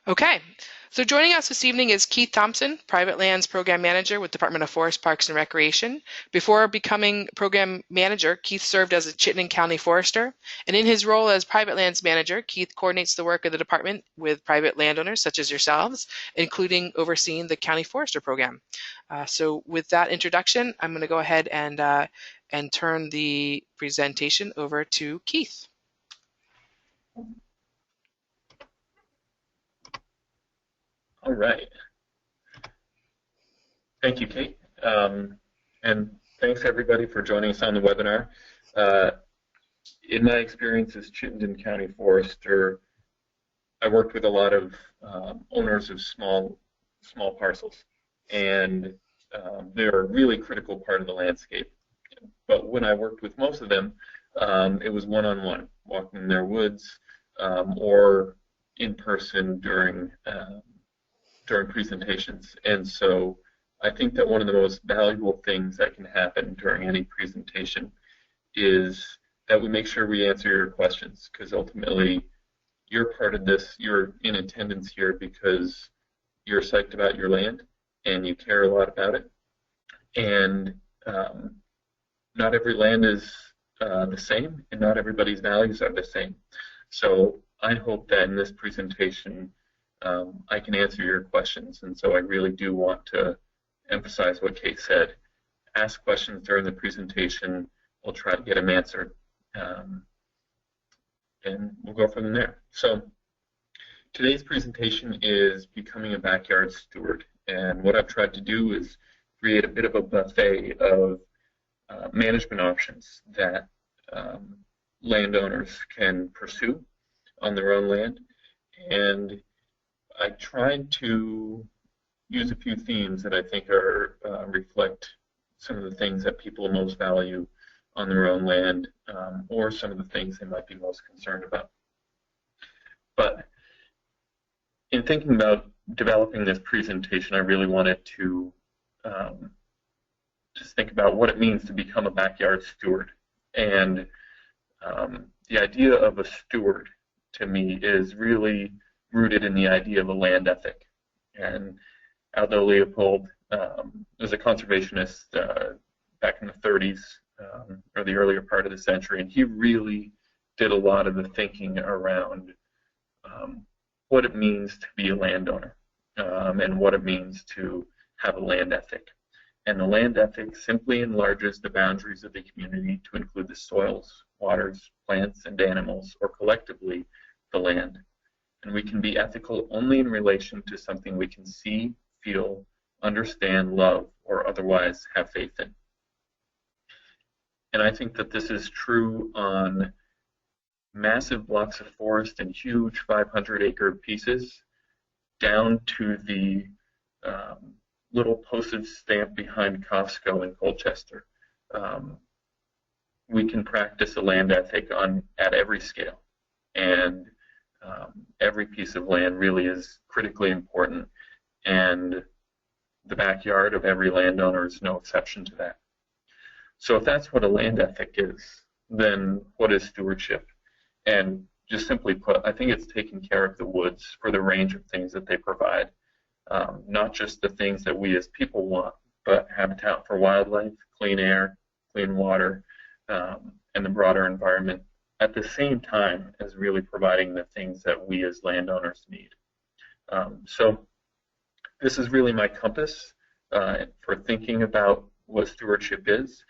Okay, so joining us this evening is Keith Thompson, Private Lands Program Manager with Department of Forest, Parks, and Recreation. Before becoming Program Manager, Keith served as a Chittenden County Forester, and in his role as Private Lands Manager, Keith coordinates the work of the department with private landowners such as yourselves, including overseeing the County Forester Program. So with that introduction, I'm going to go ahead and turn the presentation over to Keith. All right. Thank you, Kate. And thanks, everybody, for joining us on the webinar. In my experience as Chittenden County Forester, I worked with a lot of owners of small parcels, and they're a really critical part of the landscape. But when I worked with most of them, it was one-on-one, walking in their woods or in person during presentations. And so I think that one of the most valuable things that can happen during any presentation is that we make sure we answer your questions, because ultimately you're part of this, you're in attendance here because you're psyched about your land and you care a lot about it. And not every land is the same, and not everybody's values are the same. So I hope that in this presentation I can answer your questions, and so I really do want to emphasize what Kate said. Ask questions during the presentation. We'll try to get them answered, and we'll go from there. So today's presentation is Becoming a Backyard Steward, and what I've tried to do is create a bit of a buffet of management options that landowners can pursue on their own land. And I tried to use a few themes that I think are reflect some of the things that people most value on their own land, or some of the things they might be most concerned about. But in thinking about developing this presentation, I really wanted to just think about what it means to become a backyard steward. And the idea of a steward, to me, is really rooted in the idea of a land ethic. And Aldo Leopold was a conservationist back in the 30s, or the earlier part of the century, and he really did a lot of the thinking around what it means to be a landowner, and what it means to have a land ethic. And the land ethic simply enlarges the boundaries of the community to include the soils, waters, plants, and animals, or collectively the land. And we can be ethical only in relation to something we can see, feel, understand, love, or otherwise have faith in. And I think that this is true on massive blocks of forest and huge 500-acre pieces, down to the little postage stamp behind Costco in Colchester. We can practice a land ethic at every scale, and every piece of land really is critically important, and the backyard of every landowner is no exception to that. So if that's what a land ethic is, then what is stewardship? And just simply put, I think it's taking care of the woods for the range of things that they provide, not just the things that we as people want, but habitat for wildlife, clean air, clean water, and the broader environment, at the same time as really providing the things that we as landowners need. So this is really my compass for thinking about what stewardship is,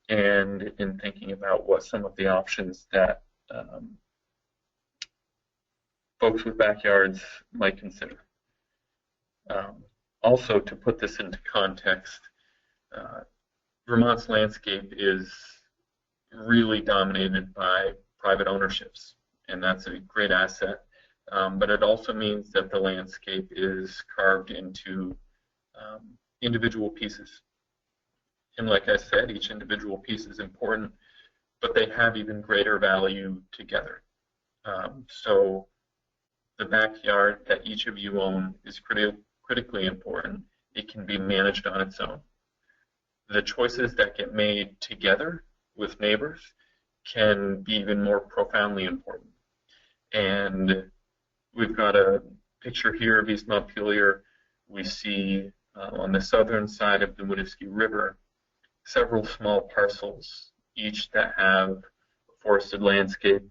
and in thinking about what some of the options that folks with backyards might consider. Also, to put this into context, Vermont's landscape is really dominated by private ownerships, and that's a great asset. But it also means that the landscape is carved into individual pieces. And like I said, each individual piece is important, but they have even greater value together. So the backyard that each of you own is critically important. It can be managed on its own. The choices that get made together with neighbors can be even more profoundly important. And we've got a picture here of East Montpelier, we see on the southern side of the Winooski River several small parcels, each that have a forested landscape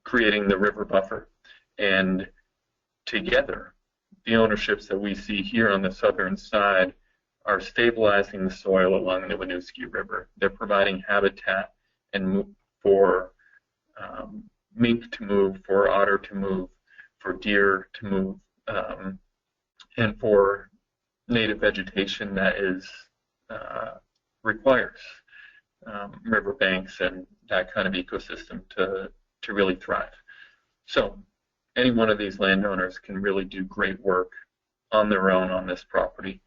creating the river buffer. And together, the ownerships that we see here on the southern side are stabilizing the soil along the Winooski River. They're providing habitat and for mink to move, for otter to move, for deer to move, and for native vegetation that is requires riverbanks and that kind of ecosystem to really thrive. So any one of these landowners can really do great work on their own on this property.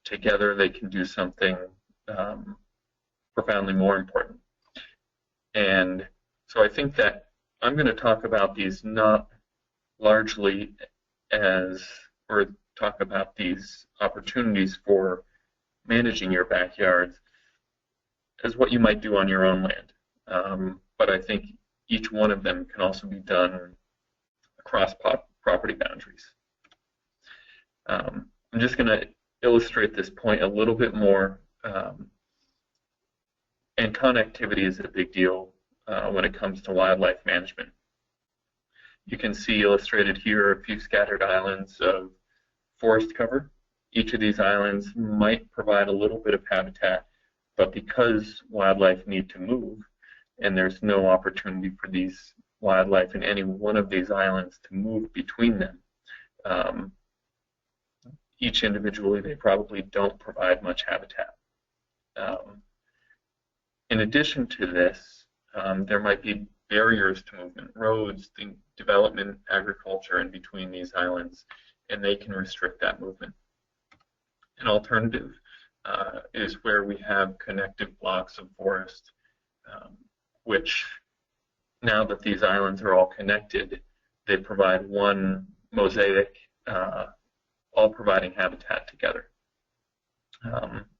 Together they can do something profoundly more important. And so I think that I'm going to talk about these not largely as, or talk about these opportunities for managing your backyards as what you might do on your own land. But I think each one of them can also be done across property boundaries. I'm just going to illustrate this point a little bit more. And connectivity is a big deal when it comes to wildlife management. You can see illustrated here a few scattered islands of forest cover. Each of these islands might provide a little bit of habitat, but because wildlife need to move, and there's no opportunity for these wildlife in any one of these islands to move between them, each individually they probably don't provide much habitat. In addition to this, there might be barriers to movement, roads, development, agriculture in between these islands, and they can restrict that movement. An alternative is where we have connective blocks of forest, which now that these islands are all connected, they provide one mosaic, all providing habitat together.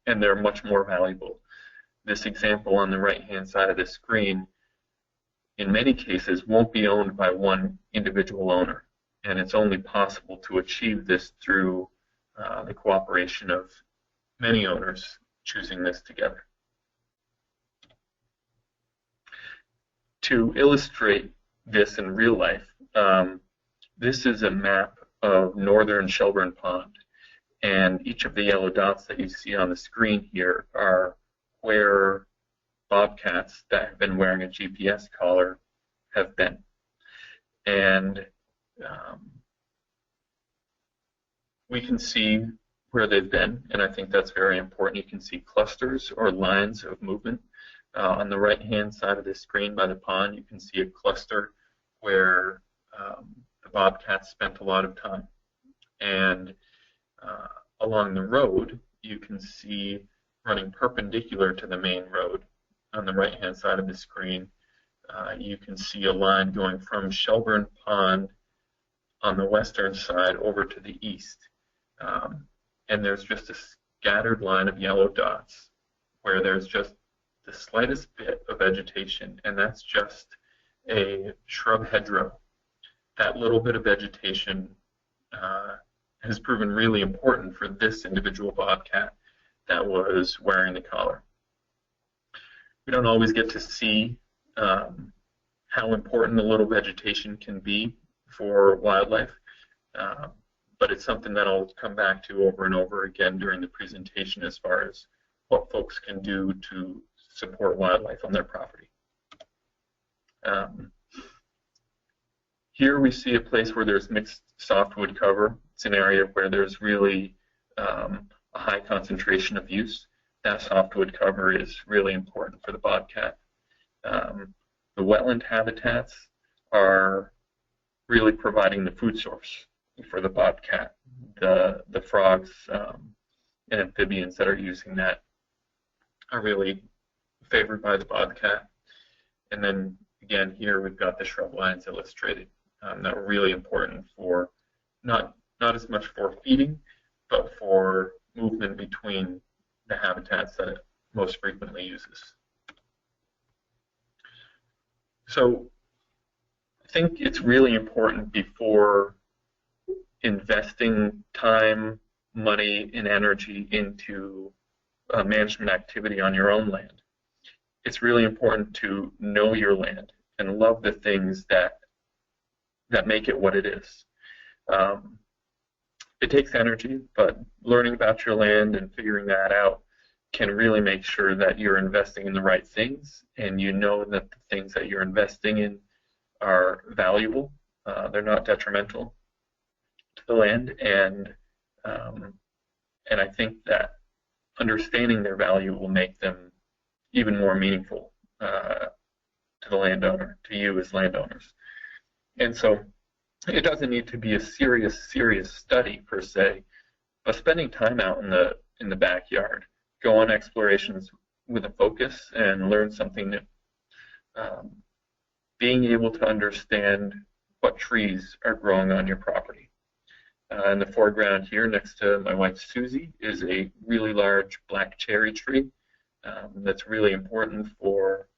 And they're much more valuable. This example on the right-hand side of the screen, in many cases, won't be owned by one individual owner. And it's only possible to achieve this through the cooperation of many owners choosing this together. To illustrate this in real life, this is a map of northern Shelburne Pond. And each of the yellow dots that you see on the screen here are where bobcats that have been wearing a GPS collar have been. And we can see where they've been, and I think that's very important. You can see clusters or lines of movement. On the right-hand side of the screen by the pond, you can see a cluster where the bobcats spent a lot of time. And along the road, you can see running perpendicular to the main road on the right-hand side of the screen, you can see a line going from Shelburne Pond on the western side over to the east. And there's just a scattered line of yellow dots where there's just the slightest bit of vegetation, and that's just a shrub hedgerow. That little bit of vegetation has proven really important for this individual bobcat that was wearing the collar. We don't always get to see how important a little vegetation can be for wildlife, but it's something that I'll come back to over and over again during the presentation as far as what folks can do to support wildlife on their property. Here we see a place where there's mixed softwood cover. It's an area where there's really a high concentration of use. That softwood cover is really important for the bobcat. The wetland habitats are really providing the food source for the bobcat. The frogs and amphibians that are using that are really favored by the bobcat. And then again, here we've got the shrub lines illustrated that are really important for not as much for feeding, but for movement between the habitats that it most frequently uses. So think it's really important before investing time, money, and energy into management activity on your own land. It's really important to know your land and love the things that make it what it is. It takes energy, but learning about your land and figuring that out can really make sure that you're investing in the right things, and you know that the things that you're investing in are valuable. They're not detrimental to the land, and I think that understanding their value will make them even more meaningful to the landowner, to you as landowners. And so it doesn't need to be a serious study per se, but spending time out in the backyard, go on explorations with a focus and learn something new. Being able to understand what trees are growing on your property. In the foreground here, next to my wife Susie, is a really large black cherry tree that's really important for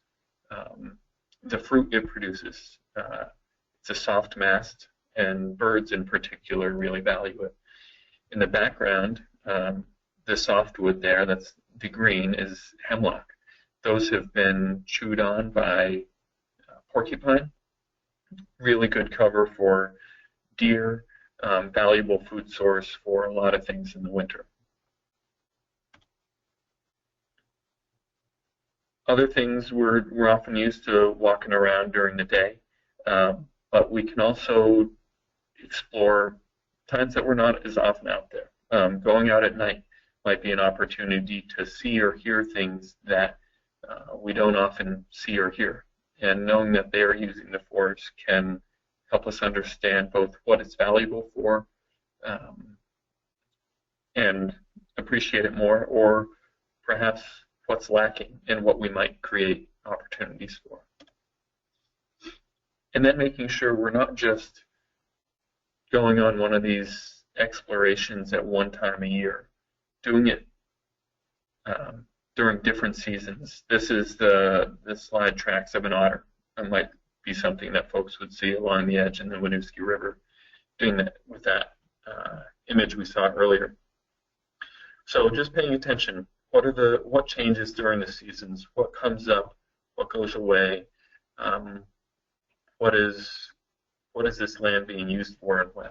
the fruit it produces. It's a soft mast, and birds in particular really value it. In the background, the softwood there, that's the green, is hemlock. Those have been chewed on by porcupine. Really good cover for deer, valuable food source for a lot of things in the winter. Other things we're often used to walking around during the day, but we can also explore times that we're not as often out there. Going out at night might be an opportunity to see or hear things that we don't often see or hear. And knowing that they are using the forest can help us understand both what it's valuable for and appreciate it more, or perhaps what's lacking and what we might create opportunities for. And then making sure we're not just going on one of these explorations at one time a year, doing it during different seasons. This is the slide tracks of an otter. It might be something that folks would see along the edge in the Winooski River, doing that with that image we saw earlier. So just paying attention. What changes during the seasons? What comes up? What goes away? What is this land being used for and when?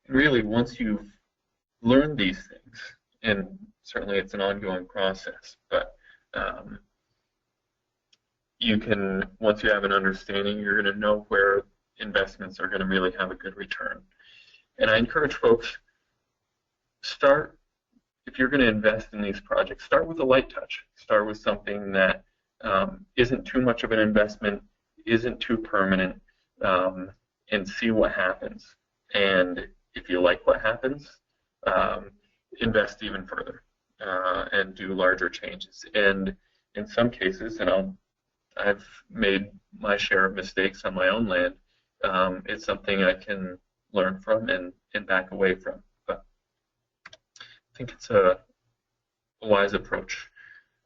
And really, once you've learned these things, and certainly it's an ongoing process, but you can, once you have an understanding, you're going to know where investments are going to really have a good return. And I encourage folks, if you're going to invest in these projects, start with a light touch. Start with something that isn't too much of an investment, isn't too permanent, and see what happens. And if you like what happens, invest even further and do larger changes. And in some cases, and I've made my share of mistakes on my own land, it's something I can learn from and back away from. But I think it's a wise approach.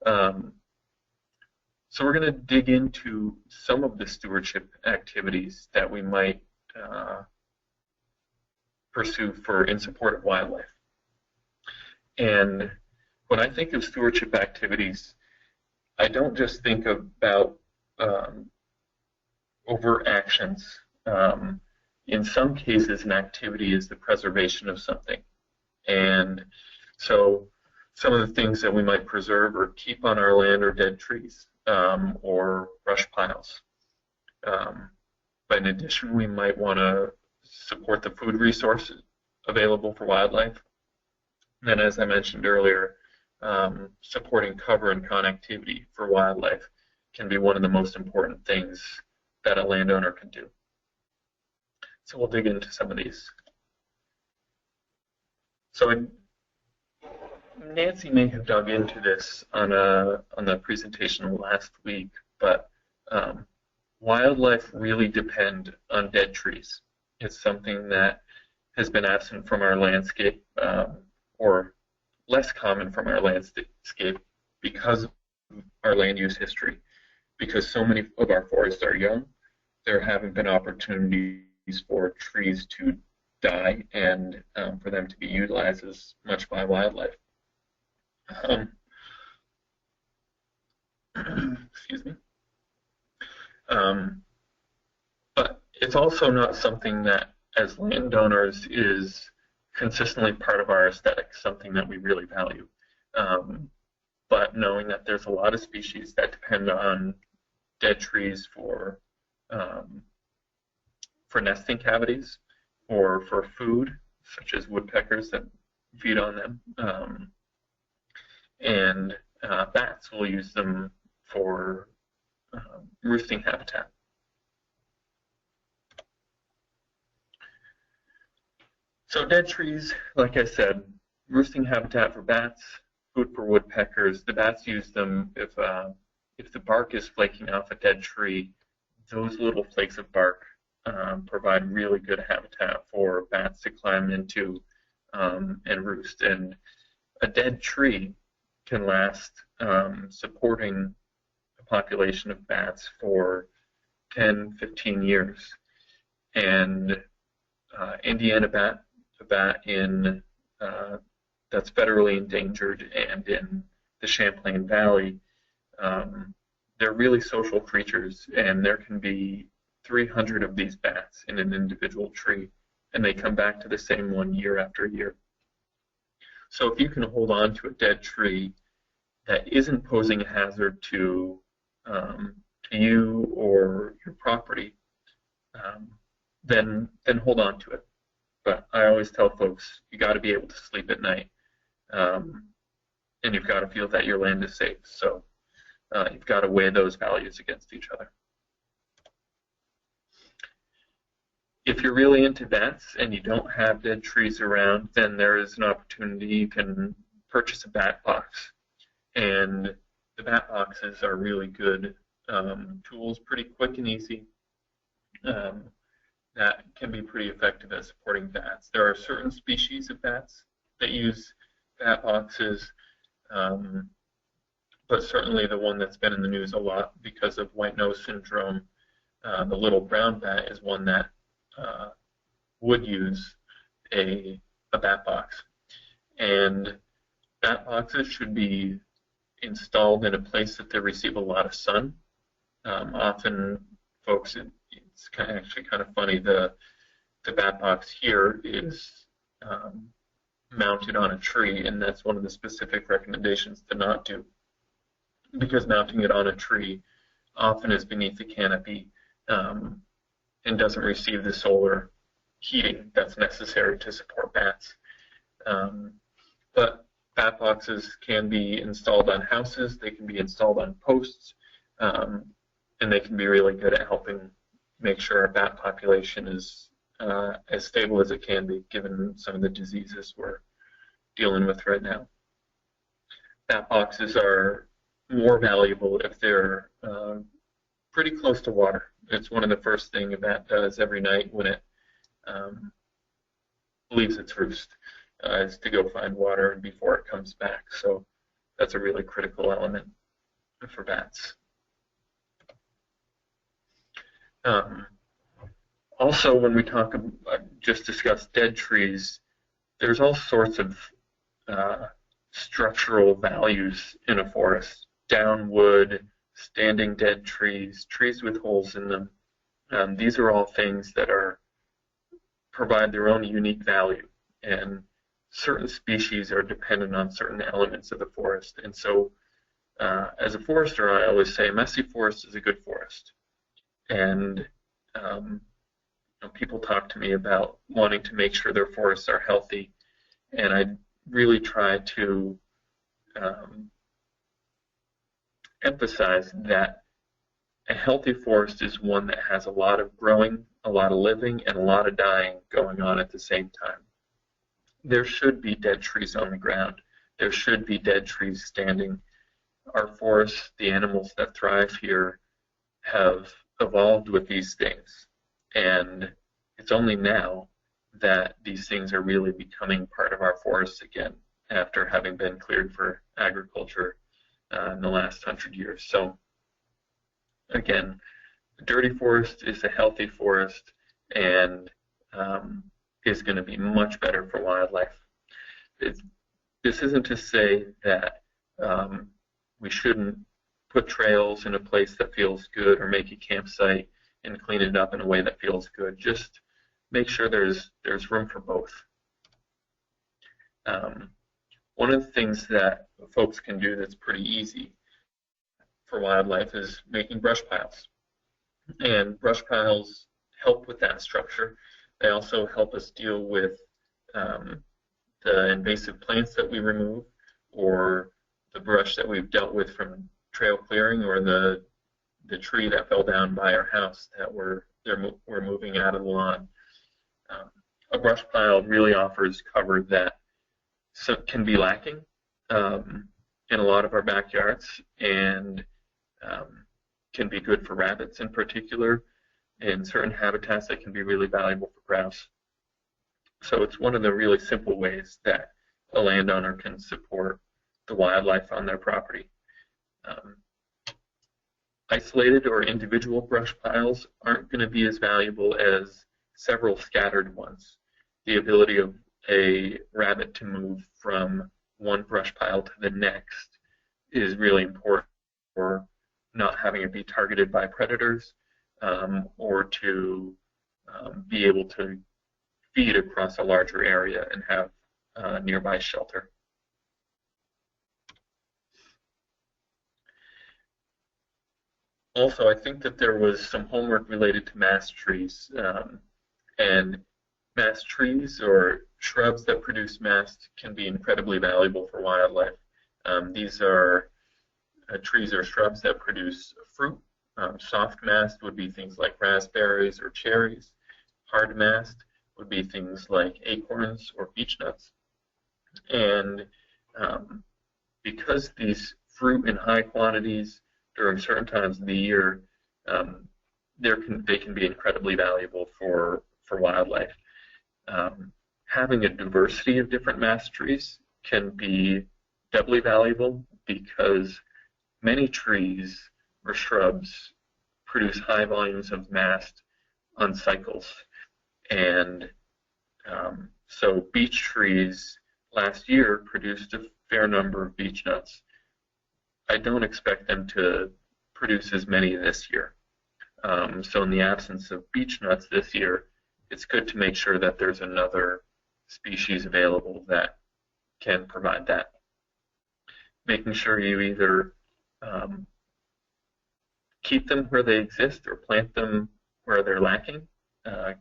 So we're going to dig into some of the stewardship activities that we might pursue in support of wildlife. And when I think of stewardship activities, I don't just think about overt actions. In some cases, an activity is the preservation of something. And so some of the things that we might preserve or keep on our land are dead trees or brush piles. But in addition, we might want to support the food resources available for wildlife. And then, as I mentioned earlier, supporting cover and connectivity for wildlife can be one of the most important things that a landowner can do. So we'll dig into some of these. So Nancy may have dug into this on the presentation last week, but wildlife really depend on dead trees. It's something that has been absent from our landscape, or less common from our landscape because of our land use history. because so many of our forests are young, there haven't been opportunities for trees to die and for them to be utilized as much by wildlife. Um, excuse me. But it's also not something that, as landowners, is consistently part of our aesthetic, something that we really value. But knowing that there's a lot of species that depend on dead trees for nesting cavities or for food, such as woodpeckers that feed on them, and bats will use them for roosting habitat. So dead trees, like I said, roosting habitat for bats, food for woodpeckers. The bats use them if the bark is flaking off a dead tree. Those little flakes of bark provide really good habitat for bats to climb into and roost. And a dead tree can last supporting a population of bats for 10, 15 years. And Indiana bat, a bat in that's federally endangered, and in the Champlain Valley, they're really social creatures, and there can be 300 of these bats in an individual tree, and they come back to the same one year after year. So if you can hold on to a dead tree that isn't posing a hazard to you or your property, then hold on to it. But I always tell folks, you got to be able to sleep at night, and you've got to feel that your land is safe. So you've got to weigh those values against each other. If you're really into bats and you don't have dead trees around, then there is an opportunity. You can purchase a bat box, and the bat boxes are really good tools, pretty quick and easy. That can be pretty effective at supporting bats. There are certain species of bats that use bat boxes, but certainly the one that's been in the news a lot because of white nose syndrome, the little brown bat, is one that would use a bat box. And bat boxes should be installed in a place that they receive a lot of sun. Often folks, it's actually kind of funny, the bat box here is mounted on a tree, and that's one of the specific recommendations to not do, because mounting it on a tree often is beneath the canopy and doesn't receive the solar heating that's necessary to support bats. But bat boxes can be installed on houses, they can be installed on posts, and they can be really good at helping make sure our bat population is as stable as it can be, given some of the diseases we're dealing with right now. Bat boxes are more valuable if they're pretty close to water. It's one of the first things a bat does every night when it leaves its roost, is to go find water before it comes back. So that's a really critical element for bats. Also, when we talk about, just discuss dead trees, there's all sorts of structural values in a forest. Down wood, standing dead trees, trees with holes in them. These are all things that provide their own unique value, and certain species are dependent on certain elements of the forest. And so as a forester, I always say a messy forest is a good forest. And people talk to me about wanting to make sure their forests are healthy, and I really try to emphasize that a healthy forest is one that has a lot of growing, a lot of living, and a lot of dying going on at the same time. There should be dead trees on the ground. There should be dead trees standing. Our forests, the animals that thrive here, have evolved with these things, and it's only now that these things are really becoming part of our forests again, after having been cleared for agriculture in the last 100 years. So again, a dirty forest is a healthy forest and is going to be much better for wildlife. This isn't to say that we shouldn't put trails in a place that feels good or make a campsite and clean it up in a way that feels good. Just make sure there's room for both. One of the things that folks can do that's pretty easy for wildlife is making brush piles. And brush piles help with that structure. They also help us deal with the invasive plants that we remove, or the brush that we've dealt with from trail clearing, or the tree that fell down by our house that we're moving out of the lawn. A brush pile really offers cover that can be lacking in a lot of our backyards, and can be good for rabbits in particular. In certain habitats, that can be really valuable for grouse. So it's one of the really simple ways that a landowner can support the wildlife on their property. Isolated or individual brush piles aren't going to be as valuable as several scattered ones. The ability of a rabbit to move from one brush pile to the next is really important for not having it be targeted by predators, or to be able to feed across a larger area and have nearby shelter. Also, I think that there was some homework related to mast trees, and mast trees or shrubs that produce mast can be incredibly valuable for wildlife. These are trees or shrubs that produce fruit. Soft mast would be things like raspberries or cherries. Hard mast would be things like acorns or beech nuts. And because these fruit in high quantities during certain times of the year, they can be incredibly valuable for wildlife. Having a diversity of different mast trees can be doubly valuable, because many trees or shrubs produce high volumes of mast on cycles. And so beech trees last year produced a fair number of beech nuts. I don't expect them to produce as many this year. So in the absence of beech nuts this year, it's good to make sure that there's another species available that can provide that. Making sure you either keep them where they exist or plant them where they're lacking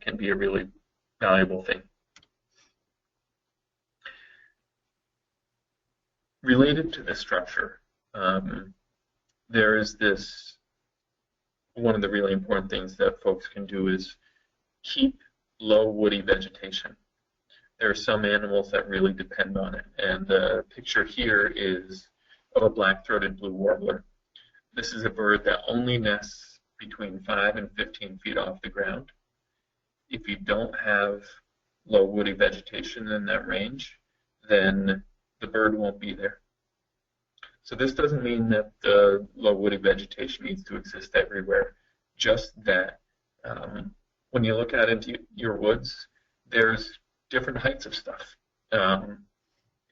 can be a really valuable thing. Related to this structure, there is this, one of the really important things that folks can do is keep low woody vegetation. There are some animals that really depend on it, and the picture here is of a black-throated blue warbler. This is a bird that only nests between 5 and 15 feet off the ground. If you don't have low woody vegetation in that range, then the bird won't be there. So this doesn't mean that the low woody vegetation needs to exist everywhere, just that when you look out into your woods, there's different heights of stuff.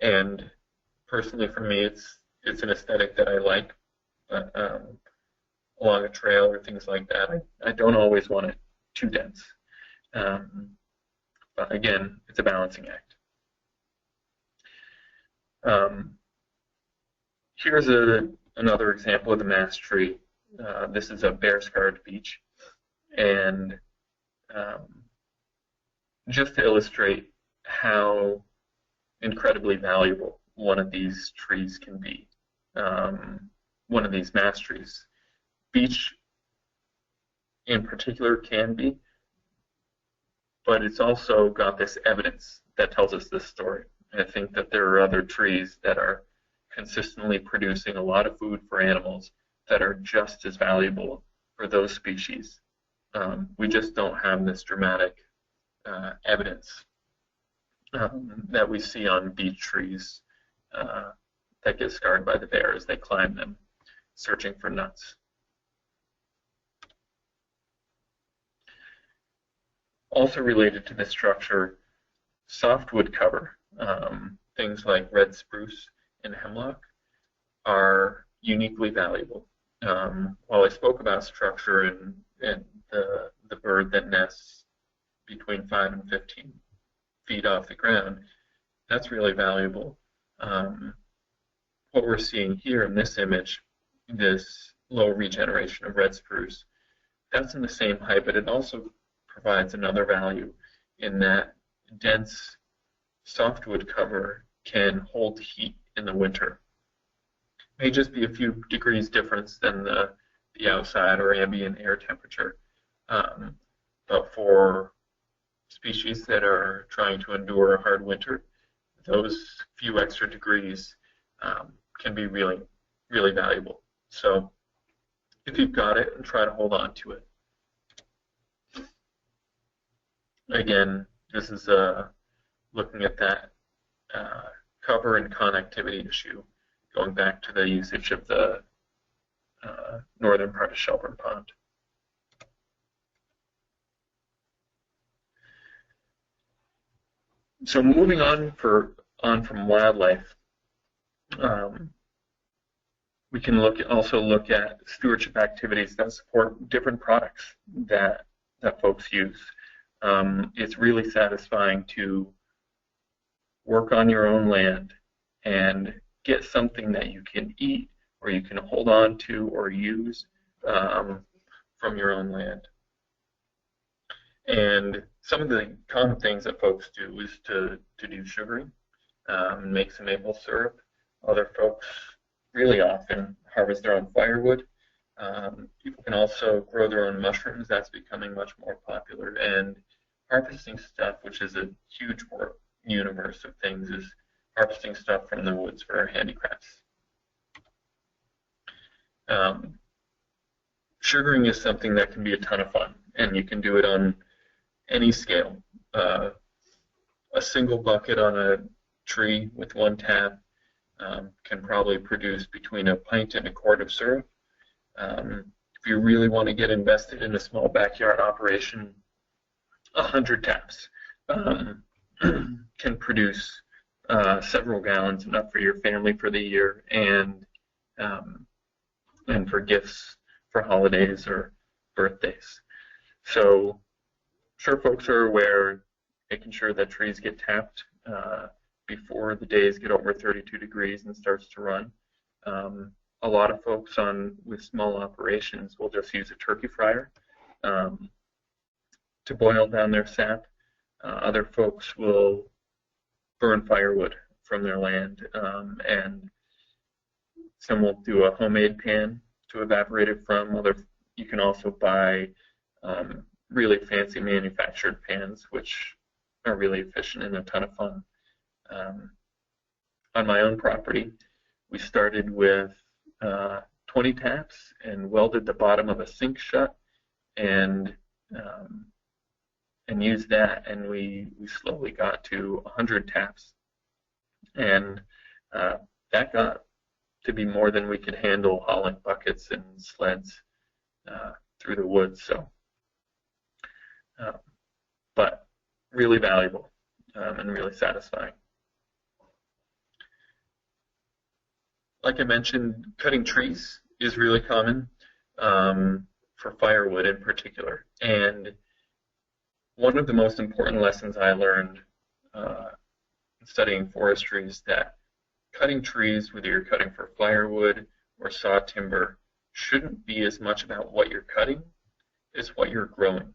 And personally for me, it's an aesthetic that I like. Along a trail or things like that, I don't always want it too dense. But again, it's a balancing act. Here's another example of the mast tree. This is a bear-scarred beech, and just to illustrate how incredibly valuable one of these trees can be, one of these mast trees. Beech in particular can be, but it's also got this evidence that tells us this story. I think that there are other trees that are consistently producing a lot of food for animals that are just as valuable for those species. We just don't have this dramatic evidence that we see on beech trees that get scarred by the bear as they climb them, searching for nuts. Also related to the structure, softwood cover, things like red spruce and hemlock, are uniquely valuable. While I spoke about structure and the bird that nests between 5 and 15 feet off the ground, that's really valuable. What we're seeing here in this image, this low regeneration of red spruce, that's in the same height, but it also provides another value in that dense softwood cover can hold heat in the winter. May just be a few degrees difference than the outside or ambient air temperature, but for species that are trying to endure a hard winter, those few extra degrees can be really, really valuable. So if you've got it, and try to hold on to it. Again, this is looking at that cover and connectivity issue, going back to the usage of the northern part of Shelburne Pond. So moving on from wildlife, we can also look at stewardship activities that support different products that folks use. It's really satisfying to work on your own land and get something that you can eat or you can hold on to or use from your own land. And some of the common things that folks do is to do sugaring, make some maple syrup. Other folks really often harvest their own firewood. People can also grow their own mushrooms. That's becoming much more popular. And harvesting stuff, which is a huge universe of things, is harvesting stuff from the woods for handicrafts. Sugaring is something that can be a ton of fun, and you can do it on any scale. A single bucket on a tree with one tap can probably produce between a pint and a quart of syrup. If you really want to get invested in a small backyard operation, 100 taps can produce several gallons, enough for your family for the year, and for gifts for holidays or birthdays. So sure, folks are aware, making sure that trees get tapped before the days get over 32 degrees and starts to run. A lot of folks with small operations will just use a turkey fryer to boil down their sap. Other folks will burn firewood from their land, and some will do a homemade pan to evaporate it from. You can also buy really fancy manufactured pans, which are really efficient and a ton of fun. On my own property, we started with 20 taps and welded the bottom of a sink shut and used that, and we slowly got to 100 taps, and that got to be more than we could handle hauling buckets and sleds through the woods. So, but really valuable and really satisfying. Like I mentioned, cutting trees is really common for firewood in particular. And one of the most important lessons I learned studying forestry is that cutting trees, whether you're cutting for firewood or saw timber, shouldn't be as much about what you're cutting as what you're growing.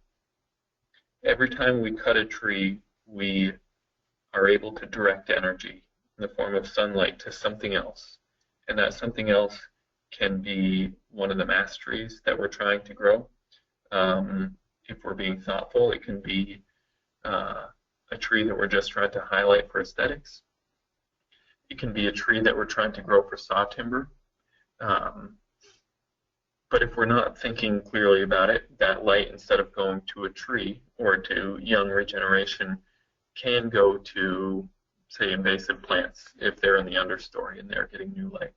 Every time we cut a tree, we are able to direct energy in the form of sunlight to something else. And that something else can be one of the mass trees that we're trying to grow. If we're being thoughtful, it can be a tree that we're just trying to highlight for aesthetics. It can be a tree that we're trying to grow for saw timber. But if we're not thinking clearly about it, that light, instead of going to a tree or to young regeneration, can go to, say, invasive plants if they're in the understory and they're getting new light.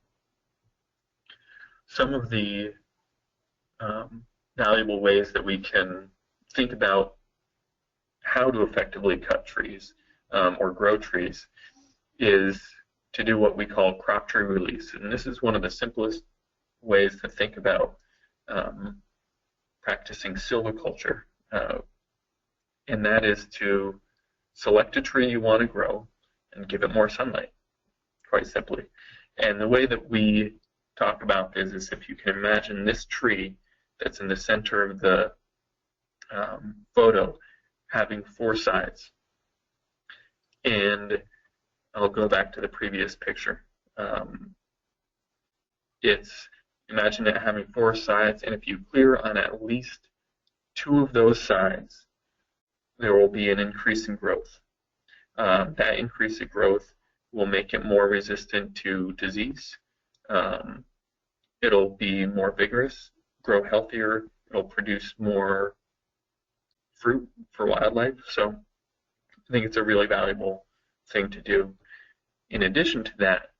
Some of the valuable ways that we can think about how to effectively cut trees or grow trees is to do what we call crop tree release. And this is one of the simplest ways to think about practicing silviculture. And that is to select a tree you want to grow and give it more sunlight, quite simply. And the way that we talk about this is if you can imagine this tree that's in the center of the photo having four sides. And I'll go back to the previous picture. Imagine it having four sides, and if you clear on at least two of those sides, there will be an increase in growth. That increase in growth will make it more resistant to disease. It'll be more vigorous, grow healthier, it'll produce more fruit for wildlife. So I think it's a really valuable thing to do. In addition to that,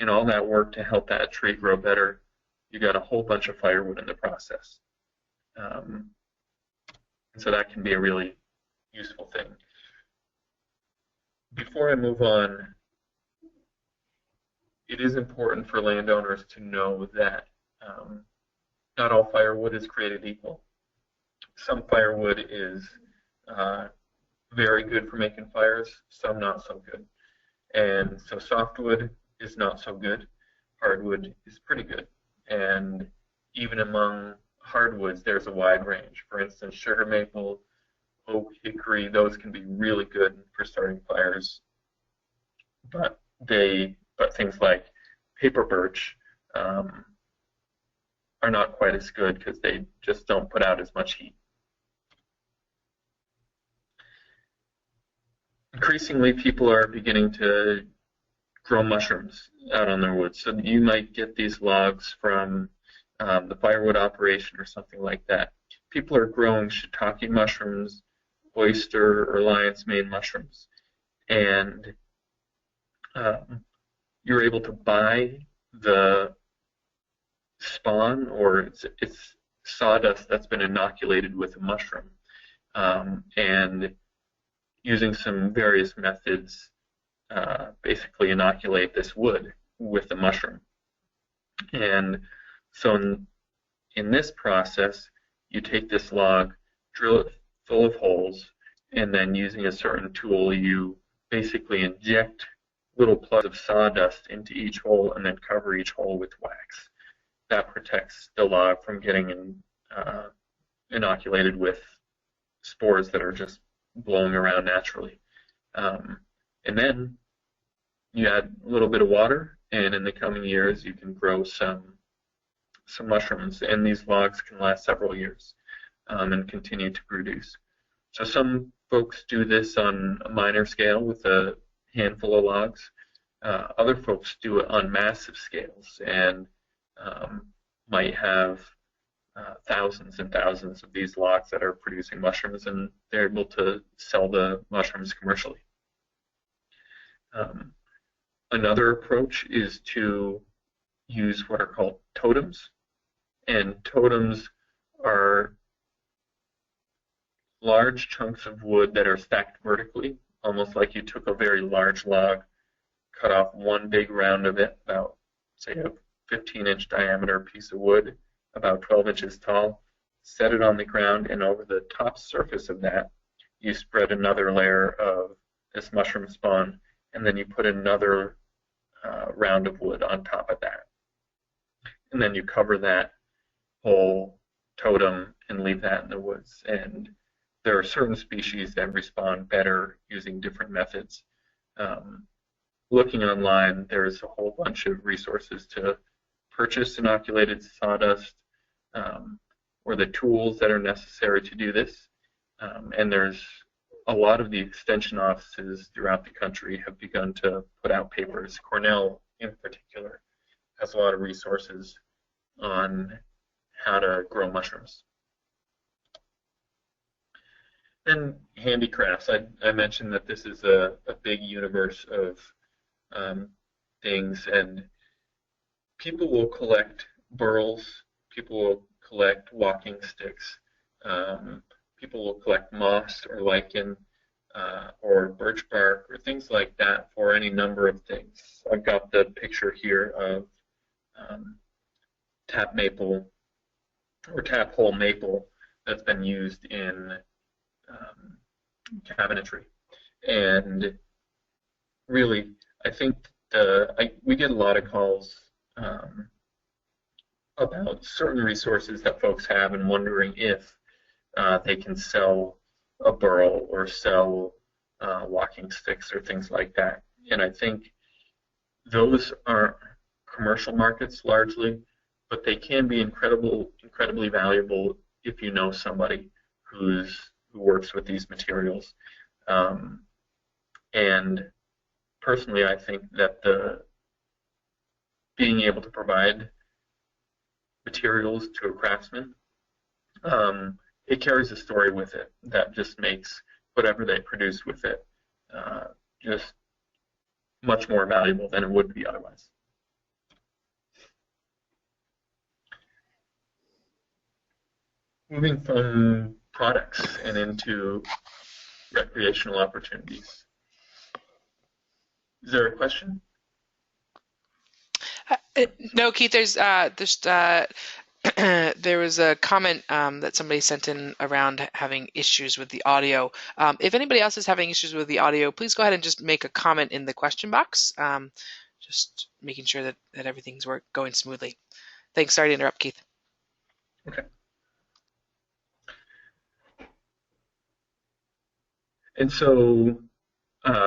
in all that work to help that tree grow better, you got a whole bunch of firewood in the process. And so that can be a really useful thing. Before I move on, it is important for landowners to know that not all firewood is created equal. Some firewood is very good for making fires, some not so good. And so softwood is not so good. Hardwood is pretty good. And even among hardwoods, there's a wide range. For instance, sugar maple, oak, hickory, those can be really good for starting fires. But things like paper birch are not quite as good because they just don't put out as much heat. Increasingly, people are beginning to grow mushrooms out on their woods. So you might get these logs from the firewood operation or something like that. People are growing shiitake mushrooms, oyster or lion's mane mushrooms, and you're able to buy the spawn, or it's sawdust that's been inoculated with a mushroom, and using some various methods basically inoculate this wood with the mushroom. And so in this process, you take this log, drill it full of holes, and then using a certain tool, you basically inject little plugs of sawdust into each hole and then cover each hole with wax. That protects the log from getting inoculated with spores that are just blowing around naturally. And then you add a little bit of water, and in the coming years you can grow some mushrooms, and these logs can last several years and continue to produce. So some folks do this on a minor scale with a handful of logs. Other folks do it on massive scales and might have thousands and thousands of these logs that are producing mushrooms, and they're able to sell the mushrooms commercially. Another approach is to use what are called totems, and totems are large chunks of wood that are stacked vertically, almost like you took a very large log, cut off one big round of it, about, say, a 15-inch diameter piece of wood, about 12 inches tall, set it on the ground, and over the top surface of that, you spread another layer of this mushroom spawn, and then you put another round of wood on top of that. And then you cover that whole totem and leave that in the woods. And there are certain species that respond better using different methods. Looking online, there's a whole bunch of resources to purchase inoculated sawdust or the tools that are necessary to do this. And there's a lot of the extension offices throughout the country have begun to put out papers. Cornell, in particular, has a lot of resources on how to grow mushrooms. And handicrafts. I mentioned that this is a big universe of things, and people will collect burls, people will collect walking sticks, people will collect moss or lichen, or birch bark or things like that for any number of things. I've got the picture here of tap maple or tap hole maple that's been used in cabinetry. And really, I think we get a lot of calls about certain resources that folks have and wondering if they can sell a burl or sell walking sticks or things like that. And I think those aren't commercial markets largely, but they can be incredibly valuable if you know somebody who works with these materials. And personally, I think that being able to provide materials to a craftsman, it carries a story with it that just makes whatever they produce with it just much more valuable than it would be otherwise. Moving from products and into recreational opportunities. Is there a question? No, Keith. There's there was a comment that somebody sent in around having issues with the audio. If anybody else is having issues with the audio, please go ahead and just make a comment in the question box. Just making sure that everything's going smoothly. Thanks. Sorry to interrupt, Keith. Okay. And so,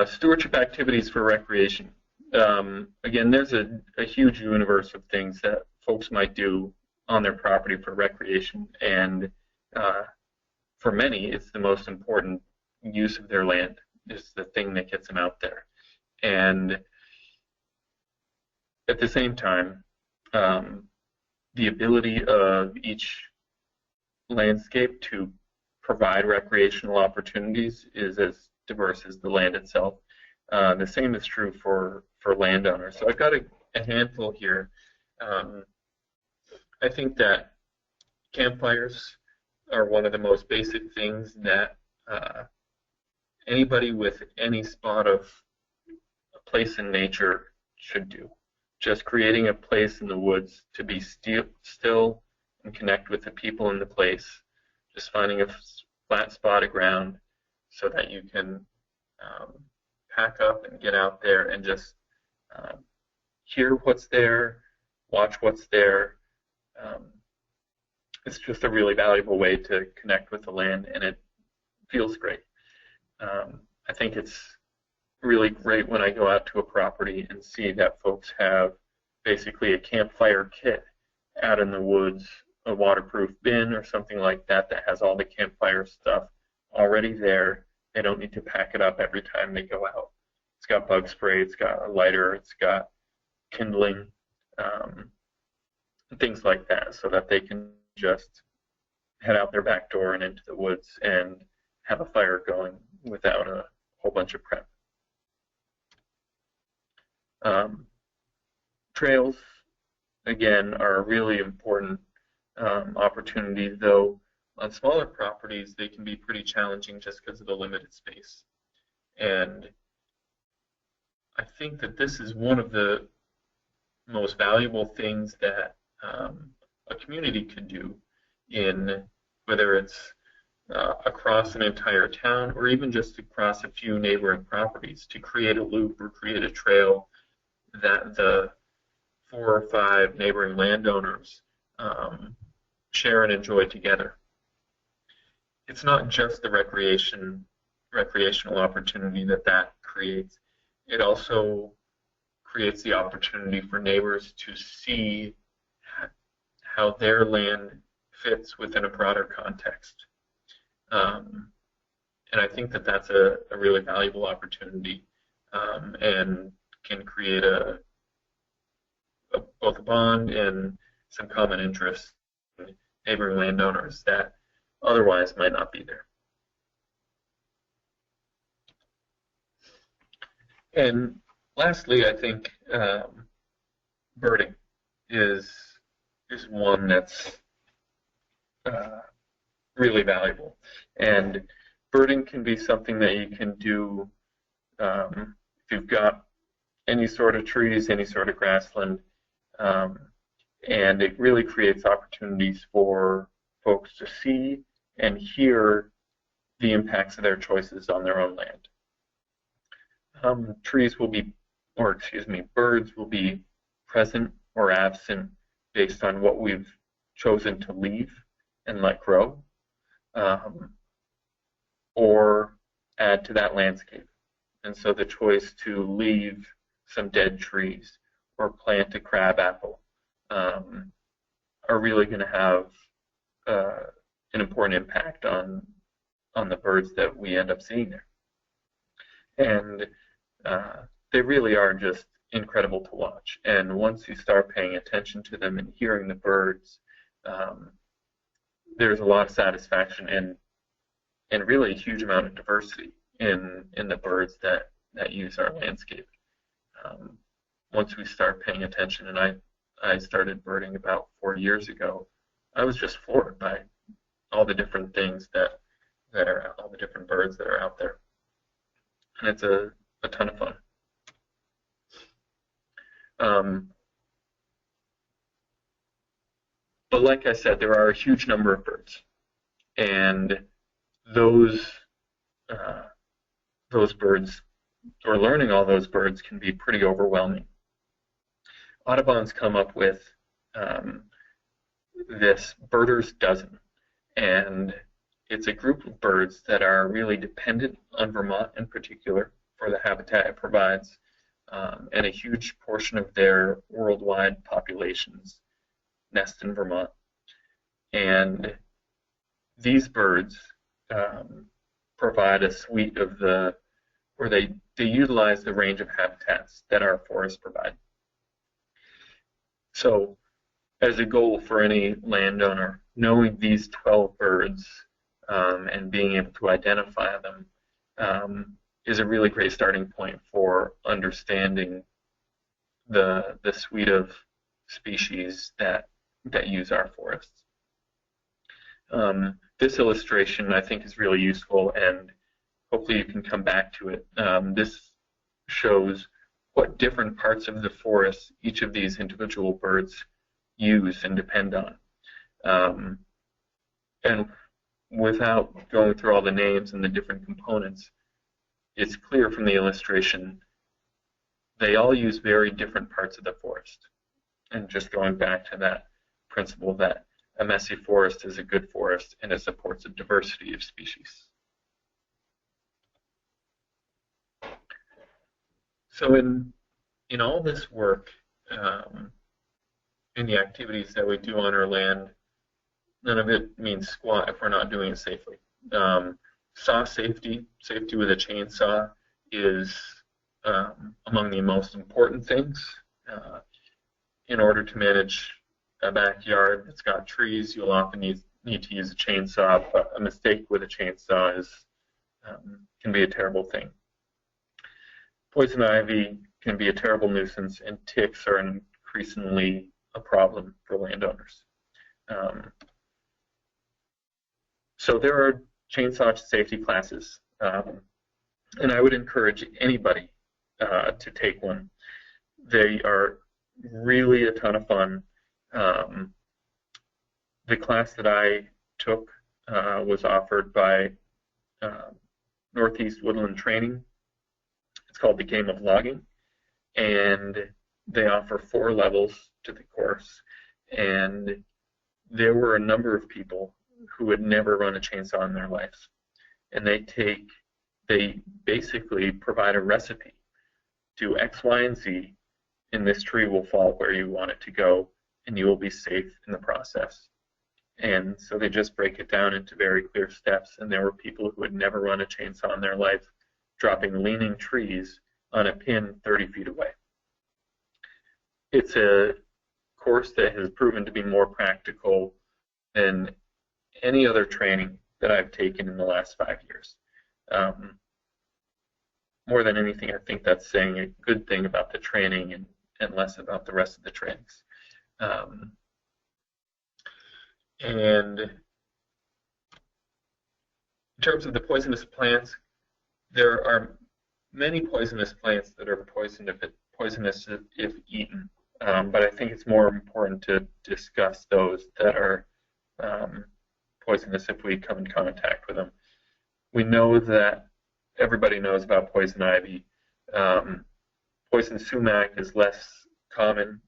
stewardship activities for recreation. Again, there's a huge universe of things that folks might do on their property for recreation, and for many, it's the most important use of their land. It's the thing that gets them out there. And at the same time, the ability of each landscape to provide recreational opportunities is as diverse as the land itself. The same is true for landowners. So I've got a handful here. I think that campfires are one of the most basic things that anybody with any spot of a place in nature should do. Just creating a place in the woods to be still and connect with the people in the place. Just finding a flat spot of ground so that you can pack up and get out there and just hear what's there, watch what's there. It's just a really valuable way to connect with the land, and it feels great. I think it's really great when I go out to a property and see that folks have basically a campfire kit out in the woods, a waterproof bin or something like that that has all the campfire stuff already there. They don't need to pack it up every time they go out. It's got bug spray, it's got a lighter, it's got kindling, things like that, so that they can just head out their back door and into the woods and have a fire going without a whole bunch of prep. Trails, again, are a really important opportunity, though on smaller properties they can be pretty challenging just because of the limited space. And I think that this is one of the most valuable things that a community could do, in whether it's across an entire town or even just across a few neighboring properties, to create a loop or create a trail that the 4 or 5 neighboring landowners share and enjoy together. It's not just the recreational opportunity that creates. It also creates the opportunity for neighbors to see how their land fits within a broader context. And I think that that's a really valuable opportunity, and can create both a bond and some common interests in neighboring landowners that otherwise might not be there. And lastly, I think birding is one that's really valuable. And birding can be something that you can do if you've got any sort of trees, any sort of grassland, and it really creates opportunities for folks to see and hear the impacts of their choices on their own land. Trees will be, or excuse me, birds will be present or absent based on what we've chosen to leave and let grow, or add to that landscape. And so the choice to leave some dead trees or plant a crabapple are really going to have an important impact on the birds that we end up seeing there. And they really are just incredible to watch. And once you start paying attention to them and hearing the birds, there's a lot of satisfaction and really a huge amount of diversity in the birds that use our landscape. Once we start paying attention, and I started birding about 4 years ago, I was just floored by all the different things that are, all the different birds that are out there. And it's a ton of fun. But like I said, there are a huge number of birds, and those birds, or learning all those birds, can be pretty overwhelming. Audubon's come up with this Birders Dozen, and it's a group of birds that are really dependent on Vermont in particular for the habitat it provides, and a huge portion of their worldwide populations nest in Vermont. And these birds provide a suite of where they utilize the range of habitats that our forests provide. So as a goal for any landowner, knowing these 12 birds and being able to identify them is a really great starting point for understanding the suite of species that use our forests. This illustration, I think, is really useful, and hopefully you can come back to it. This shows what different parts of the forest each of these individual birds use and depend on. And without going through all the names and the different components, it's clear from the illustration they all use very different parts of the forest. And just going back to that principle that a messy forest is a good forest and it supports a diversity of species. So in all this work, in the activities that we do on our land, none of it means squat if we're not doing it safely. Saw safety with a chainsaw is among the most important things. In order to manage a backyard that's got trees, you'll often need to use a chainsaw, but a mistake with a chainsaw can be a terrible thing. Poison ivy can be a terrible nuisance, and ticks are increasingly a problem for landowners. So there are chainsaw safety classes, and I would encourage anybody to take one. They are really a ton of fun. The class that I took was offered by Northeast Woodland Training. It's called the Game of Logging, and they offer 4 levels to the course. And there were a number of people who had never run a chainsaw in their lives, and they basically provide a recipe. Do X, Y, and Z, and this tree will fall where you want it to go, and you will be safe in the process. And so they just break it down into very clear steps, and there were people who had never run a chainsaw in their life dropping leaning trees on a pin 30 feet away. It's a course that has proven to be more practical than any other training that I've taken in the last 5 years. More than anything, I think that's saying a good thing about the training and less about the rest of the trainings. And In terms of the poisonous plants, there are many poisonous plants that are poisonous if eaten, but I think it's more important to discuss those that are poisonous if we come in contact with them. We know that everybody knows about poison ivy. Poison sumac is less common.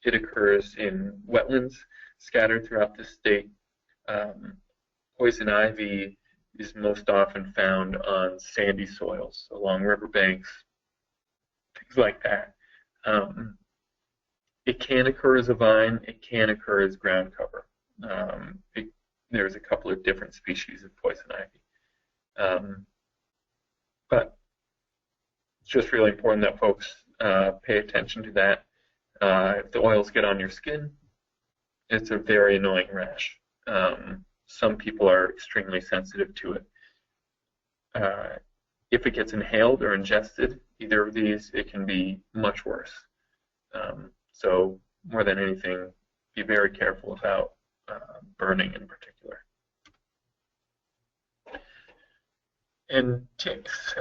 It occurs in wetlands scattered throughout the state. Poison ivy is most often found on sandy soils, along riverbanks, things like that. It can occur as a vine. It can occur as ground cover. There's a couple of different species of poison ivy. But it's just really important that folks pay attention to that. If the oils get on your skin, it's a very annoying rash. Some people are extremely sensitive to it. If it gets inhaled or ingested, either of these, it can be much worse. So more than anything, be very careful about burning in particular. And ticks.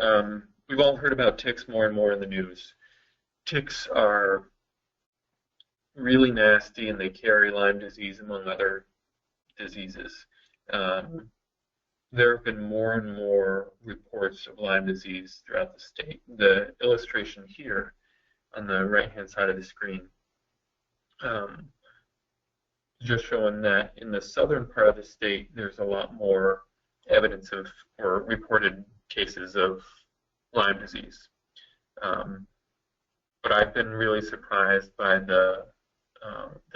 We've all heard about ticks more and more in the news. Ticks are really nasty, and they carry Lyme disease among other diseases. There have been more and more reports of Lyme disease throughout the state. The illustration here on the right-hand side of the screen just showing that in the southern part of the state, there's a lot more evidence of or reported cases of Lyme disease. But I've been really surprised by the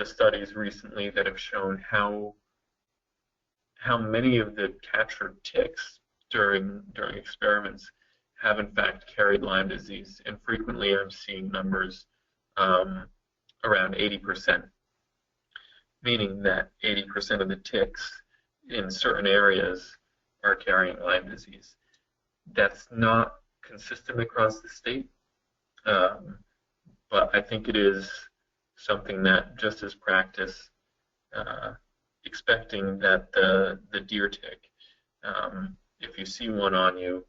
studies recently that have shown how many of the captured ticks during experiments have in fact carried Lyme disease, and frequently I'm seeing numbers around 80%, meaning that 80% of the ticks in certain areas are carrying Lyme disease. That's not consistent across the state, but I think it is something that, just as practice, expecting that the deer tick, if you see one on you,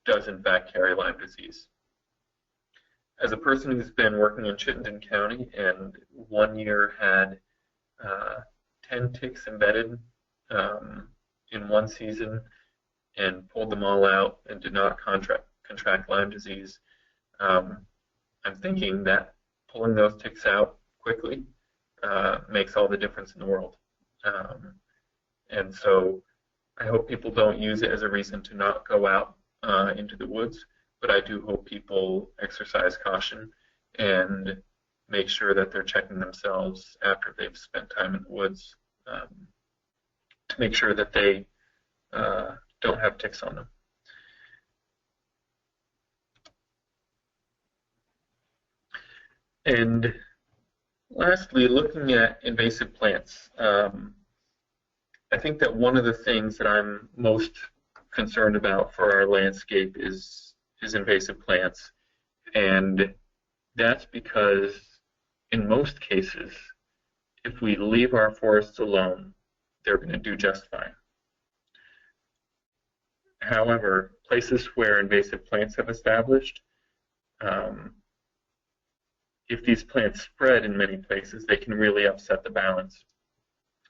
does in fact carry Lyme disease. As a person who's been working in Chittenden County and 1 year had 10 ticks embedded in one season and pulled them all out and did not contract Lyme disease, I'm thinking that pulling those ticks out quickly makes all the difference in the world. And so I hope people don't use it as a reason to not go out into the woods, but I do hope people exercise caution and make sure that they're checking themselves after they've spent time in the woods to make sure that they don't have ticks on them. And lastly, looking at invasive plants. I think that one of the things that I'm most concerned about for our landscape is invasive plants. And that's because in most cases, if we leave our forests alone, they're going to do just fine. However, places where invasive plants have established, if these plants spread in many places, they can really upset the balance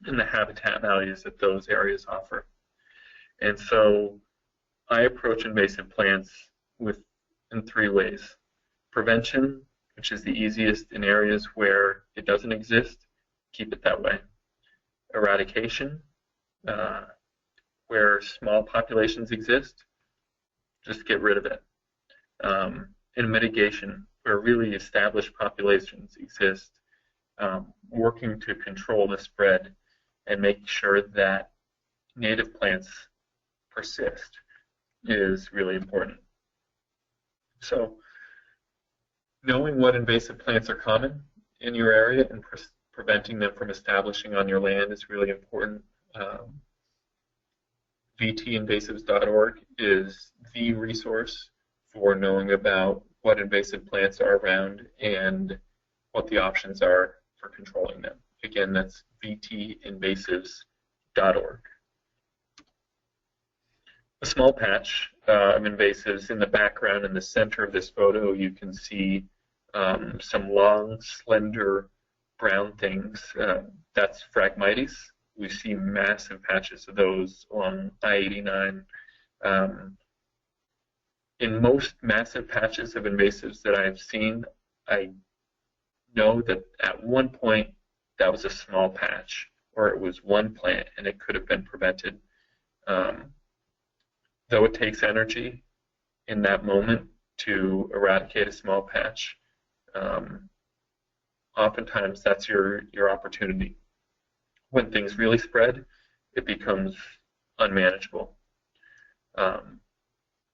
in the habitat values that those areas offer. And so I approach invasive plants in 3 ways. Prevention, which is the easiest in areas where it doesn't exist, keep it that way. Eradication, where small populations exist, just get rid of it. And mitigation, where really established populations exist, working to control the spread and make sure that native plants persist is really important. So knowing what invasive plants are common in your area and preventing them from establishing on your land is really important. VTinvasives.org is the resource for knowing about what invasive plants are around and what the options are for controlling them. Again, that's VTinvasives.org. a small patch of invasives. In the background, in the center of this photo, you can see some long, slender brown things. That's Phragmites. We see massive patches of those along I-89. In most massive patches of invasives that I've seen, I know that at one point that was a small patch, or it was one plant and it could have been prevented. Though it takes energy in that moment to eradicate a small patch, oftentimes that's your opportunity. When things really spread, it becomes unmanageable.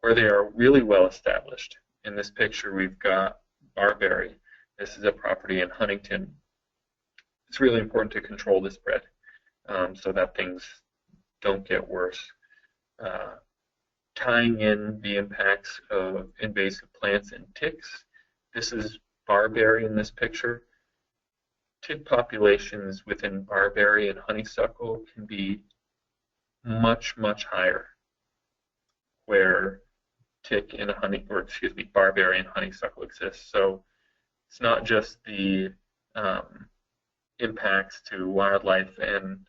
Where they are really well established, in this picture we've got barberry. This is a property in Huntington. It's really important to control the spread so that things don't get worse. Tying in the impacts of invasive plants and ticks. This is barberry in this picture. Tick populations within barberry and honeysuckle can be much, much higher where barberry and honeysuckle exist. So it's not just the impacts to wildlife and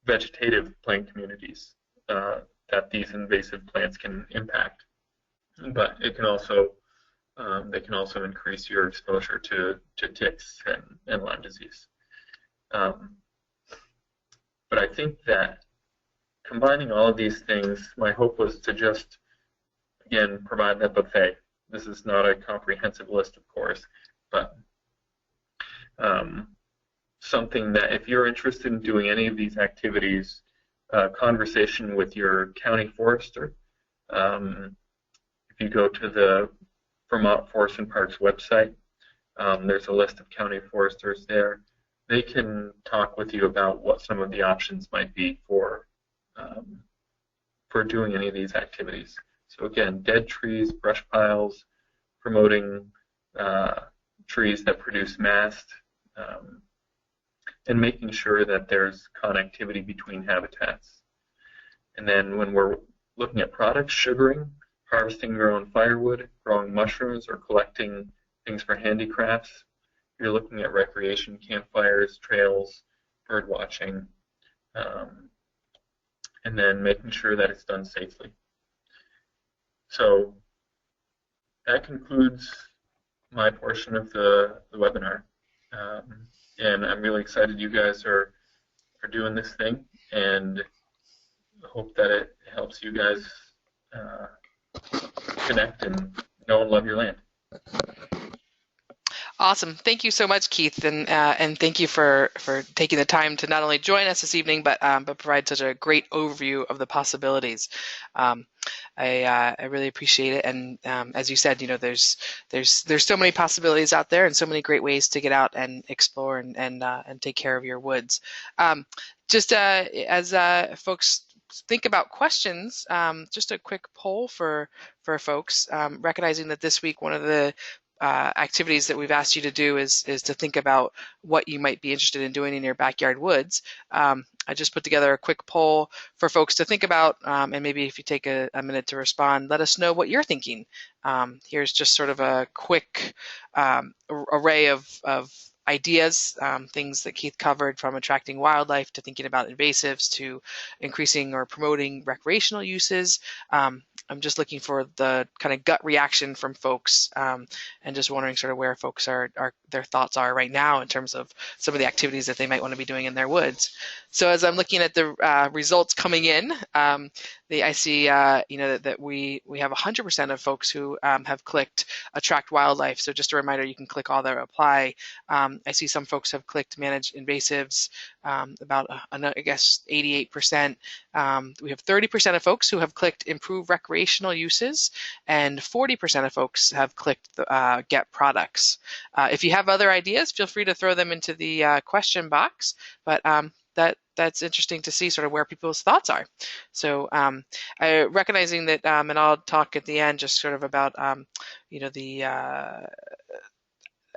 vegetative plant communities that these invasive plants can impact, but it can also they can also increase your exposure to ticks and Lyme disease. But I think that combining all of these things, my hope was to just, again, provide that buffet. This is not a comprehensive list, of course, but something that if you're interested in doing any of these activities, conversation with your county forester. If you go to the Vermont Forest and Parks website, there's a list of county foresters there. They can talk with you about what some of the options might be for doing any of these activities. So again, dead trees, brush piles, promoting trees that produce mast, and making sure that there's connectivity between habitats. And then when we're looking at products, sugaring, harvesting your own firewood, growing mushrooms, or collecting things for handicrafts. You're looking at recreation, campfires, trails, bird watching, and then making sure that it's done safely. So that concludes my portion of the webinar. And I'm really excited you guys are doing this thing, and hope that it helps you guys connect and know and love your land. Awesome. Thank you so much, Keith, and thank you for taking the time to not only join us this evening, but provide such a great overview of the possibilities. I really appreciate it, and as you said, there's so many possibilities out there, and so many great ways to get out and explore and take care of your woods. Just as folks think about questions, just a quick poll for folks, recognizing that this week one of the activities that we've asked you to do is to think about what you might be interested in doing in your backyard woods. I just put together a quick poll for folks to think about, and maybe if you take a minute to respond, let us know what you're thinking. Here's just sort of a quick array of ideas, things that Keith covered, from attracting wildlife to thinking about invasives to increasing or promoting recreational uses. I'm just looking for the kind of gut reaction from folks, and just wondering sort of where folks their thoughts are right now in terms of some of the activities that they might want to be doing in their woods. So as I'm looking at the results coming in, I see that we have 100% of folks who have clicked attract wildlife. So just a reminder, you can click all that apply. I see some folks have clicked manage invasives, about I guess 88%. We have 30% of folks who have clicked improve recreational uses, and 40% of folks have clicked get products. If you have other ideas, feel free to throw them into the question box, but that's interesting to see sort of where people's thoughts are. So recognizing that, and I'll talk at the end just sort of about the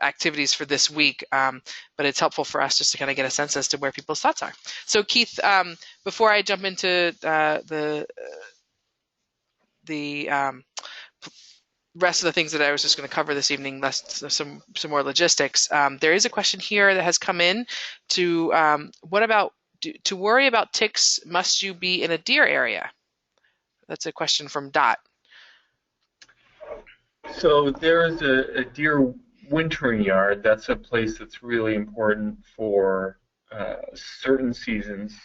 activities for this week, but it's helpful for us just to kind of get a sense as to where people's thoughts are. So Keith, before I jump into the rest of the things that I was just going to cover this evening, less some more logistics, there is a question here that has come in to what about to worry about ticks, must you be in a deer area? That's a question from Dot. So there is a deer wintering yard. That's a place that's really important for certain seasons,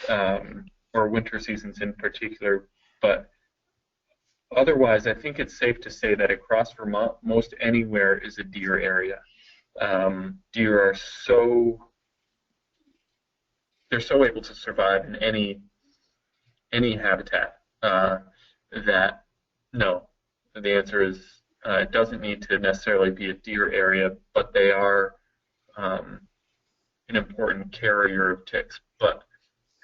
or winter seasons in particular. But otherwise, I think it's safe to say that across Vermont, most anywhere is a deer area. Deer are they're so able to survive in any habitat that no, the answer is it doesn't need to necessarily be a deer area, but they are an important carrier of ticks. But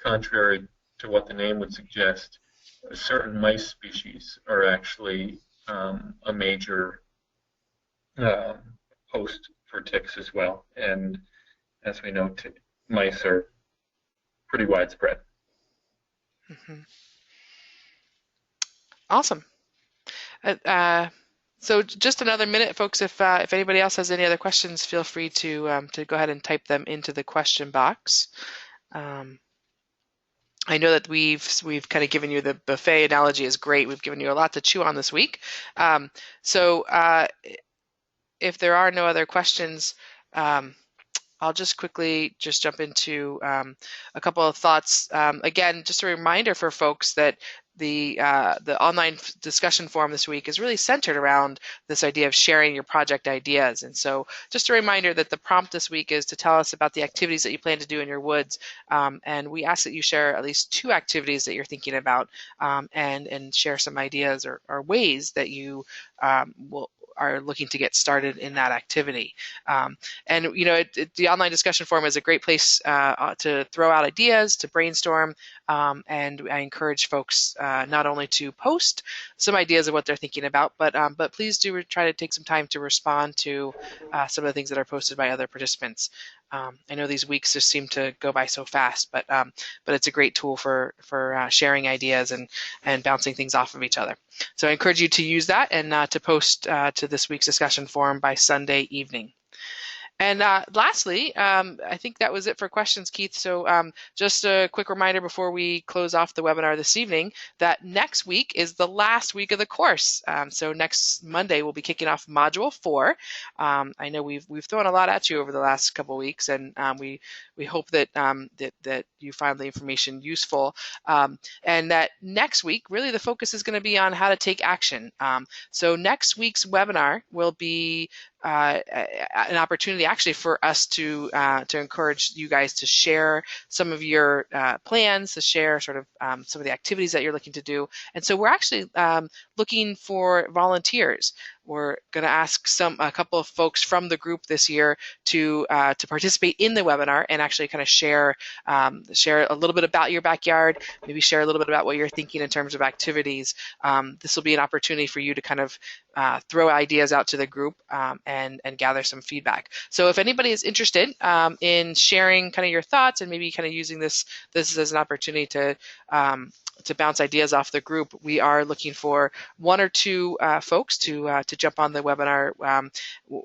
contrary to what the name would suggest, certain mice species are actually a major host for ticks as well. And as we know, mice are pretty widespread. Mm-hmm. Awesome. So just another minute, folks. If anybody else has any other questions, feel free to go ahead and type them into the question box. I know that we've kind of given you the buffet analogy is great. We've given you a lot to chew on this week. So if there are no other questions, I'll just quickly jump into a couple of thoughts. Again, just a reminder for folks that the online discussion forum this week is really centered around this idea of sharing your project ideas. And so just a reminder that the prompt this week is to tell us about the activities that you plan to do in your woods. And we ask that you share at least 2 activities that you're thinking about, and share some ideas or ways that you are looking to get started in that activity. And the online discussion forum is a great place to throw out ideas, to brainstorm, and I encourage folks not only to post some ideas of what they're thinking about, but please do try to take some time to respond to some of the things that are posted by other participants. I know these weeks just seem to go by so fast, but it's a great tool for sharing ideas and bouncing things off of each other. So I encourage you to use that and to post to this week's discussion forum by Sunday evening. And lastly, I think that was it for questions, Keith. So just a quick reminder before we close off the webinar this evening that next week is the last week of the course. So next Monday we'll be kicking off Module 4. I know we've thrown a lot at you over the last couple of weeks, and we hope that that you find the information useful. And that next week, really the focus is going to be on how to take action. So next week's webinar will be an opportunity actually for us to encourage you guys to share some of your plans, to share sort of some of the activities that you're looking to do. And so we're actually looking for volunteers. We're going to ask a couple of folks from the group this year to participate in the webinar and actually kind of share a little bit about your backyard, maybe share a little bit about what you're thinking in terms of activities. This will be an opportunity for you to kind of throw ideas out to the group and gather some feedback. So if anybody is interested in sharing kind of your thoughts and maybe kind of using this as an opportunity to bounce ideas off the group, we are looking for 1 or 2 folks to jump on the webinar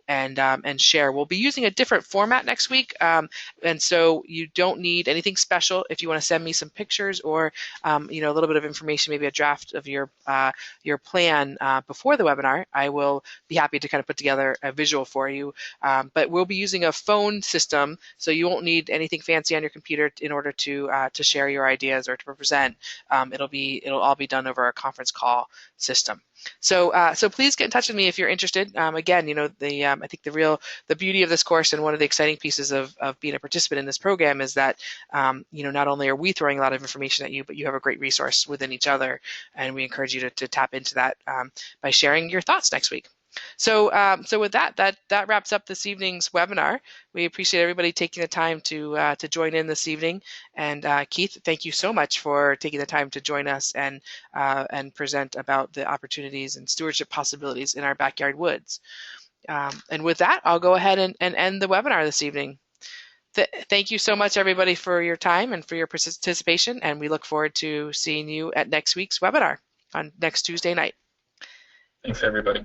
and share. We'll be using a different format next week, and so you don't need anything special. If you want to send me some pictures or a little bit of information, maybe a draft of your plan before the webinar, I will be happy to kind of put together a visual for you. But we'll be using a phone system, so you won't need anything fancy on your computer in order to share your ideas or to present. It'll all be done over a conference call system. So please get in touch with me if you're interested. Again, I think the beauty of this course and one of the exciting pieces of being a participant in this program is that not only are we throwing a lot of information at you, but you have a great resource within each other, and we encourage you to tap into that by sharing your thoughts next week. So with that wraps up this evening's webinar. We appreciate everybody taking the time to join in this evening. And Keith, thank you so much for taking the time to join us and present about the opportunities and stewardship possibilities in our backyard woods. And with that, I'll go ahead and end the webinar this evening. Thank you so much, everybody, for your time and for your participation, and we look forward to seeing you at next week's webinar on next Tuesday night. Thanks, everybody.